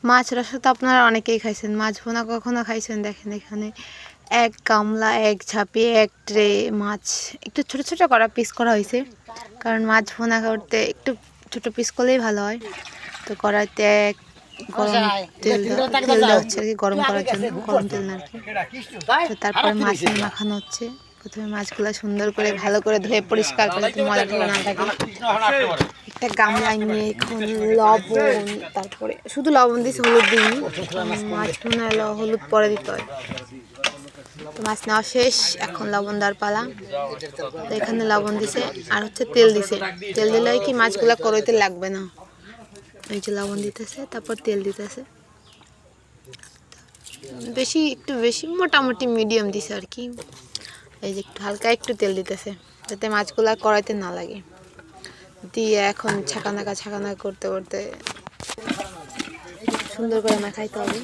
মাছ রসা তো আপনারা অনেকেই খাইছেন, মাছ ভুনা কখনো খাইছেন? দেখেন এখানে এক গামলা, এক ঝাঁপি, এক ট্রে মাছ একটু ছোট ছোট করা পিস করা হয়েছে, কারণ মাছ ভুনা করতে একটু ছোট পিস করলেই ভালো হয়। তো কড়াইতে এক গরম তেল দেওয়া হচ্ছে আর কি, গরম করার জন্য, গরম তেল না আর কি। তো তারপরে মাছ নিয়ে মাখানো হচ্ছে। প্রথমে মাছগুলো সুন্দর করে ভালো করে ধুয়ে পরিষ্কার করে ময়লাগুলো না থাকে, একটা গামলায় নিয়ে এখন লবণ, তারপরে শুধু লবণ দিয়েছি, হলুদ দিইনি, মাছ ভুনা হলুদ পরে দিতে হয়। তো মাছ নেওয়া শেষ, এখন লবণ দেওয়ার পালা। তো এখানে লবণ দিছে আর হচ্ছে তেল দিছে। তেল দিলে কি মাছগুলো কড়াইতে লাগবে না। এই যে লবণ দিতেছে, তারপর তেল দিতেছে, বেশি একটু বেশি মোটামুটি মিডিয়াম দিছে আর কি। এই যে একটু হালকা একটু তেল দিতেছে যাতে মাছগুলো কড়াইতে না লাগে। দিয়ে এখন ছাকানাকা করতে করতে সুন্দর করে মাখাইতে হবে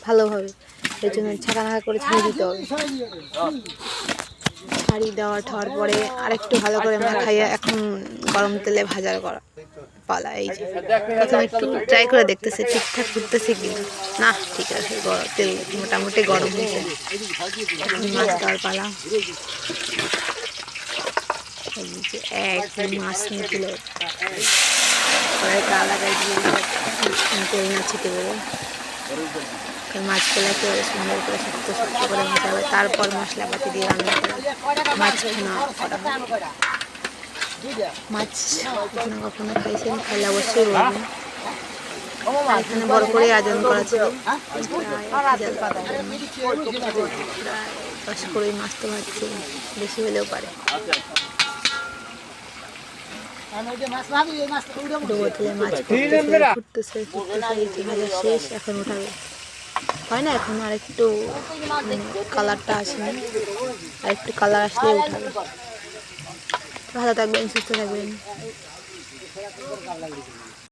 ভালোভাবে। এই জন্য ছাকানাকা করে ছাড়িয়ে দিতে হবে। ছাড়িয়ে দেওয়ার পরে আরেকটু ভালো করে মাখাইয়া এখন গরম তেলে ভাজার করা পালা। এই যে প্রথমে একটু ট্রাই করে দেখতেছে ঠিকঠাক করতেছে কি না। ঠিক আছে, তেল মোটামুটি গরম হয়েছে, মাছ দেওয়ার পালা। এক মাছ নিয়ে তুলে লাগাই দিয়ে তেল না ছিটে দেবে। মাছগুলো একেবারে সুন্দর করে শক্ত শক্ত করে ভাজা হবে, তারপর মশলাপাতি দিয়ে রান্না করে মাছ ভুনা করা হয়। মাছ কখনো কখনো খাইছেন? খাইলে অবশ্যই বলবেন। এখানে বড় করে আয়োজন করা ছিল, প্রায় 10 করে মাছ তো ভাজছে, বেশি হলেও পারে। ফুটতেছে ভাজা শেষ, এখন উঠাবে। হয় না, এখন আর একটু কালারটা আসেনি, আর একটু কালার আসলে উঠাবে। ভালো থাকবেন, সুস্থ থাকবেন।